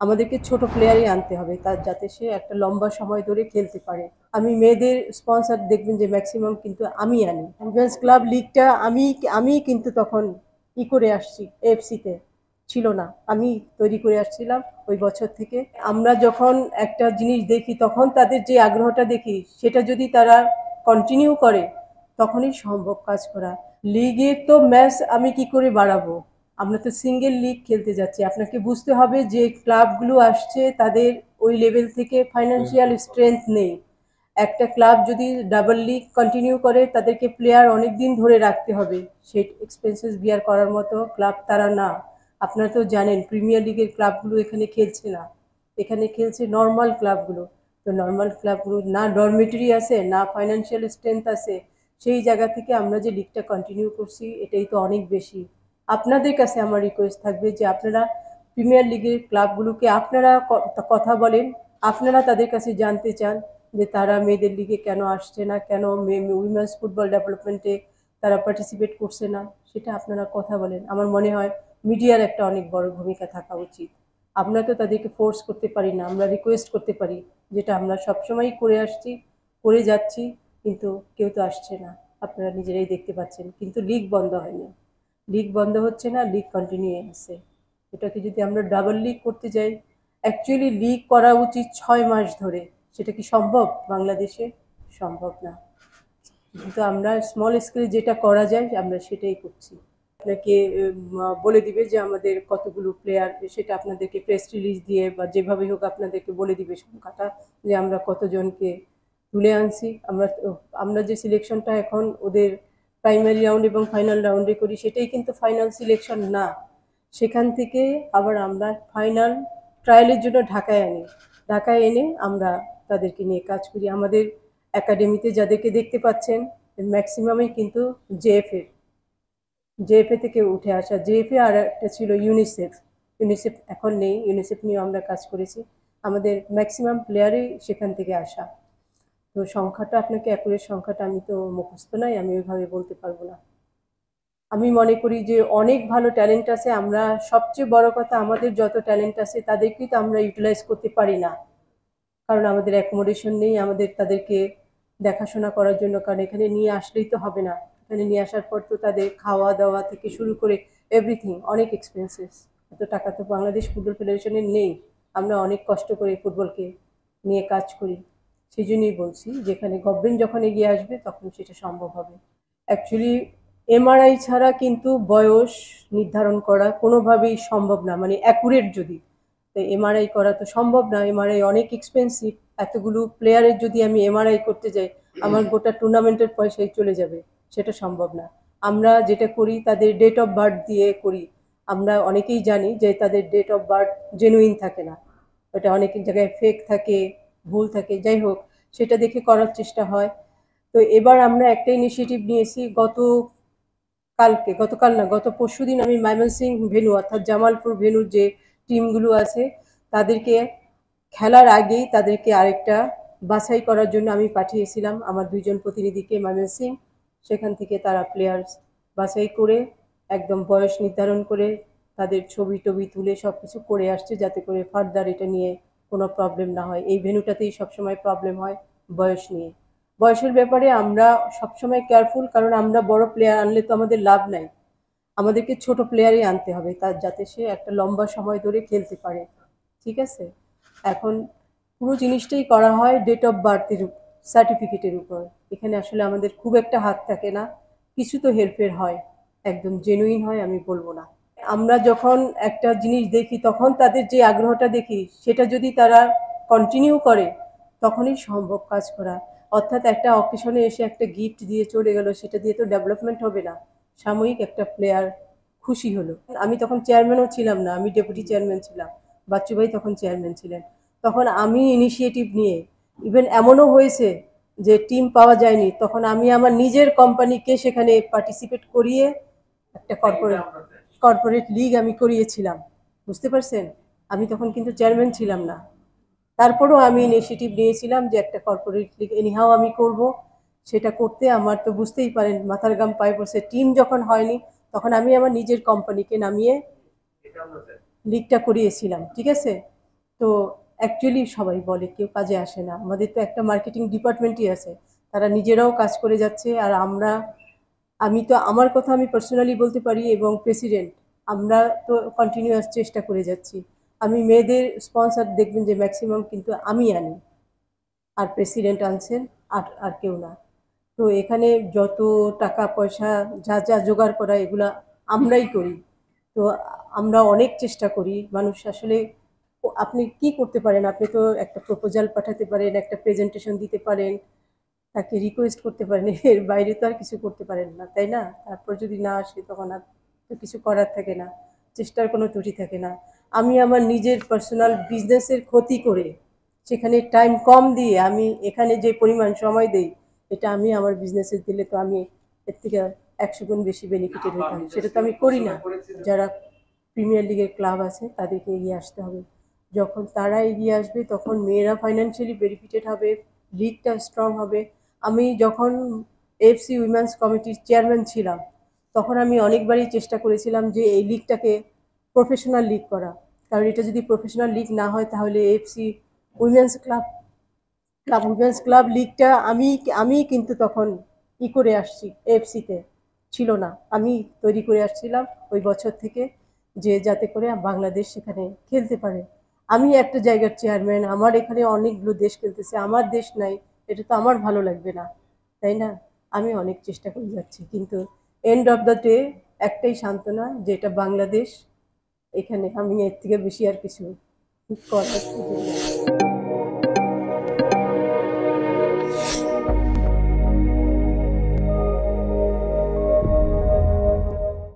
আমাদেরকে ছোট প্লেয়ারই আনতে হবে তার যাতে সে একটা লম্বা সময় ধরে খেলতে পারে। আমি মেয়েদের স্পন্সর দেখবেন যে ম্যাক্সিমাম কিন্তু আমি আনি। উইমেন্স ক্লাব লিগটা আমি কিন্তু তখন করে আসছি, এএফসিতে ছিল না, আমি তৈরি করে আসছিলাম ওই বছর থেকে। আমরা যখন একটা জিনিস দেখি তখন তাদের যে আগ্রহটা দেখি সেটা যদি তারা কন্টিনিউ করে তখনই সম্ভব কাজ করা। লিগের তো ম্যাচ আমি কি করে বাড়াবো? আমরা তো সিঙ্গেল লিগ খেলতে যাচ্ছি। আপনাকে বুঝতে হবে যে ক্লাবগুলো আসছে তাদের ওই লেভেল থেকে ফাইন্যান্সিয়াল স্ট্রেংথ নেই। একটা ক্লাব যদি ডাবল লিগ কন্টিনিউ করে তাদেরকে প্লেয়ার অনেক দিন ধরে রাখতে হবে, সেই এক্সপেন্সেস বিয়ার করার মতো ক্লাব তারা না। আপনারা তো জানেন প্রিমিয়ার লিগের ক্লাবগুলো এখানে খেলছে না, এখানে খেলছে নর্মাল ক্লাবগুলো। তো নর্মাল ক্লাবগুলো না ডরমেটরি আছে না ফাইন্যান্সিয়াল স্ট্রেংথ আছে, সেই জায়গা থেকে আমরা যে লিগটা কন্টিনিউ করছি এটাই তো অনেক বেশি। আপনাদের কাছে আমার রিকোয়েস্ট থাকবে যে আপনারা প্রিমিয়ার লিগের ক্লাবগুলোকে আপনারা কথা বলেন, আপনারা তাদের কাছে জানতে চান যে তারা মেয়েদের লিগে কেন আসছে না, কেন উইমেন্স ফুটবল ডেভেলপমেন্টে তারা পার্টিসিপেট করছে না, সেটা আপনারা কথা বলেন। আমার মনে হয় মিডিয়ার একটা অনেক বড় ভূমিকা থাকা উচিত। আমরা তো তাদেরকে ফোর্স করতে পারি না, আমরা রিকোয়েস্ট করতে পারি, যেটা আমরা সবসময়ই করে আসছি, করে যাচ্ছি, কিন্তু কেউ তো আসছে না। আপনারা নিজেরাই দেখতে পাচ্ছেন, কিন্তু লিগ বন্ধ হয়নি, লিগ বন্ধ হচ্ছে না, লিগ কন্টিনিউ আছে। এটাকে যদি আমরা ডাবল লিগ করতে যাই, অ্যাকচুয়ালি লিগ করা উচিত 6 মাস ধরে। সেটা কি সম্ভব বাংলাদেশে? সম্ভব না। কিন্তু আমরা স্মল স্কেলে যেটা করা যায় আমরা সেটাই করছি। আপনাকে বলে দিবে যে আমাদের কতগুলো প্লেয়ার, সেটা আপনাদেরকে প্রেস রিলিজ দিয়ে বা যেভাবে হোক আপনাদেরকে বলে দিবে সংখ্যাটা, যে আমরা কতজনকে তুলে আনছি। আমরা যে সিলেকশনটা এখন ওদের প্রাইমারি রাউন্ড এবং ফাইনাল রাউন্ডে করি সেটাই কিন্তু ফাইনাল সিলেকশন না। সেখান থেকে আবার আমরা ফাইনাল ট্রায়ালের জন্য ঢাকায় আনি, ঢাকায় এনে আমরা তাদেরকে নিয়ে কাজ করি। আমাদের একাডেমিতে যাদেরকে দেখতে পাচ্ছেন ম্যাক্সিমামই কিন্তু জেএফএ থেকে উঠে আসা। জেএফএ আর একটা ছিল ইউনিসেফ, ইউনিসেফ এখন নেই, ইউনিসেফ নিয়েও আমরা কাজ করেছি। আমাদের ম্যাক্সিমাম প্লেয়ারই সেখান থেকে আসা। তো সংখ্যাটা আপনাকে অ্যাকুরেট সংখ্যাটা আমি তো মুখস্থ নাই, আমি ওইভাবে বলতে পারবো না। আমি মনে করি যে অনেক ভালো ট্যালেন্ট আছে, আমরা সবচেয়ে বড় কথা আমাদের যত ট্যালেন্ট আছে তাদেরকেই তো আমরা ইউটিলাইজ করতে পারি না, কারণ আমাদের অ্যাকোমোডেশন নেই আমাদের তাদেরকে দেখাশোনা করার জন্য। কারণ এখানে নিয়ে আসলেই তো হবে না, এখানে নিয়ে আসার পর তো তাদের খাওয়া দাওয়া থেকে শুরু করে এভরিথিং অনেক এক্সপেন্সেস। এত টাকা তো বাংলাদেশ ফুটবল ফেডারেশনের নেই। আমরা অনেক কষ্ট করে ফুটবলকে নিয়ে কাজ করি। সেই জন্যই বলছি যেখানে গভর্নমেন্ট যখন এগিয়ে আসবে তখন সেটা সম্ভব হবে। অ্যাকচুয়ালি এমআরআই ছাড়া কিন্তু বয়স নির্ধারণ করা কোনোভাবেই সম্ভব না, মানে অ্যাকুরেট যদি। তো এমআরআই করা তো সম্ভব না, এমআরআই অনেক এক্সপেন্সিভ। এতগুলো প্লেয়ারের যদি আমি এমআরআই করতে যাই আমার গোটা টুর্নামেন্টের পয়সাই চলে যাবে, সেটা সম্ভব না। আমরা যেটা করি তাদের ডেট অফ বার্থ দিয়ে করি। আমরা অনেকেই জানি যে তাদের ডেট অফ বার্থ জেনুইন থাকে না, ওটা অনেক জায়গায় ফেক থাকে, ভুল থাকে, যাই হোক সেটা দেখে করার চেষ্টা হয়। তো এবার আমরা একটা ইনিশিয়েটিভ নিয়েছি, গত পরশুদিন আমি ময়মনসিংহ ভেন্যু অর্থাৎ জামালপুর ভেন্যুর যে টিমগুলো আছে তাদেরকে খেলার আগেই তাদেরকে আরেকটা বাছাই করার জন্য আমি পাঠিয়েছিলাম আমার 2জন প্রতিনিধিকে ময়মনসিংহ। সেখান থেকে তারা প্লেয়ার্স বাছাই করে একদম বয়স নির্ধারণ করে তাদের ছবি টবি তুলে সব কিছু করে আসছে, যাতে করে ফার্দার এটা নিয়ে কোনো প্রবলেম না হয়। এই ভেন্যুটাতেই সবসময় প্রবলেম হয় বয়স নিয়ে। বয়সের ব্যাপারে আমরা সবসময় কেয়ারফুল, কারণ আমরা বড় প্লেয়ার আনলে তো আমাদের লাভ নাই, আমাদেরকে ছোট প্লেয়ারই আনতে হবে তার যাতে সে একটা লম্বা সময় ধরে খেলতে পারে। ঠিক আছে? এখন পুরো জিনিসটাই করা হয় ডেট অফ বার্থের সার্টিফিকেটের উপর। এখানে আসলে আমাদের খুব একটা হাত থাকে না, কিছু তো হেরফের হয়, একদম জেনুইন হয় আমি বলবো না। আমরা যখন একটা জিনিস দেখি তখন তাদের যে আগ্রহটা দেখি সেটা যদি তারা কন্টিনিউ করে তখনই সম্ভব কাজ করা। অর্থাৎ একটা অকেশনে এসে একটা গিফট দিয়ে চলে গেল, সেটা দিয়ে তো ডেভেলপমেন্ট হবে না। সাময়িক একটা প্লেয়ার খুশি হলো। আমি তখন চেয়ারম্যানও ছিলাম না, আমি ডেপুটি চেয়ারম্যান ছিলাম, বাচ্চু ভাই তখন চেয়ারম্যান ছিলেন। তখন আমি ইনিশিয়েটিভ নিয়ে, ইভেন এমনও হয়েছে যে টিম পাওয়া যায়নি, তখন আমি আমার নিজের কোম্পানিকে সেখানে পার্টিসিপেট করিয়ে একটা কর্পোরেট লিগ আমি করিয়েছিলাম। বুঝতে পারছেন? আমি তখন কিন্তু চেয়ারম্যান ছিলাম না, তারপরেও আমি ইনিশিয়েটিভ নিয়েছিলাম যে একটা কর্পোরেট লিগ এনিহাও আমি করব। সেটা করতে আমার তো বুঝতেই পারেন মাথার গাম পায়ে পড়ছে। টিম যখন হয়নি তখন আমি আমার নিজের কোম্পানিকে নামিয়ে লিগটা করিয়েছিলাম। ঠিক আছে? তো অ্যাকচুয়ালি সবাই বলে কেউ কাজে আসে না। আমাদের তো একটা মার্কেটিং ডিপার্টমেন্টই আছে। তারা নিজেরাও কাজ করে যাচ্ছে আর আমি তো আমার কথা আমি পার্সোনালি বলতে পারি এবং প্রেসিডেন্ট আমরা তো কন্টিনিউয়াস চেষ্টা করে যাচ্ছি। আমি মেয়েদের স্পন্সর দেখবেন যে ম্যাক্সিমাম কিন্তু আমি আনি। আর প্রেসিডেন্ট আনছেন আর আর কেউ না। তো এখানে যত টাকা পয়সা যা যা জোগাড় করা এগুলা আমরাই করি। তো আমরা অনেক চেষ্টা করি। মানুষ আসলে আপনি কি করতে পারেন? আপনি তো একটা প্রপোজাল পাঠাতে পারেন, একটা প্রেজেন্টেশন দিতে পারেন, তাকে রিকোয়েস্ট করতে পারেন। এর বাইরে তো আর কিছু করতে পারেন না, তাই না? তারপর যদি না আসে তখন আর তো কিছু করার থাকে না। চেষ্টার কোনো ত্রুটি থাকে না। আমি আমার নিজের পার্সোনাল বিজনেসের ক্ষতি করে সেখানে টাইম কম দিয়ে আমি এখানে যে পরিমাণ সময় দেই, এটা আমি আমার বিজনেসে দিলে তো আমি এর থেকে ১০০ গুণ বেশি বেনিফিটেড হতাম। সেটা তো আমি করি না। যারা প্রিমিয়ার লিগের ক্লাব আছে তাদেরকে এগিয়ে আসতে হবে। যখন তারা এগিয়ে আসবে তখন মেয়েরা ফাইন্যান্সিয়ালি বেনিফিটেড হবে, লিগটা স্ট্রং হবে। আমি যখন এএফসি উইমেন্স কমিটির চেয়ারম্যান ছিলাম, তখন আমি অনেকবারই চেষ্টা করেছিলাম যে এই লিগটাকে প্রফেশনাল লিগ করা। কারণ এটা যদি প্রফেশনাল লিগ না হয় তাহলে AFC women's club club women's club লিগটা আমি কিন্তু তখন করে আসছি এএফসিতে ছিল না। আমি তৈরি করে আসছিলাম ওই বছর থেকে যে যাতে করে বাংলাদেশ সেখানে খেলতে পারে। আমি একটা জায়গার চেয়ারম্যান, আমার এখানে অনেকগুলো দেশ খেলতেছে, আমার দেশ নাই, এটা তো আমার ভালো লাগবে না, তাই না? আমি অনেক চেষ্টা করে যাচ্ছি কিন্তু এন্ড অফ দ্য ডে একটাই সান্ত্বনা যে এটা বাংলাদেশ। এখানে আমি এর থেকে বেশি আর কিছু করার সুযোগ নেই।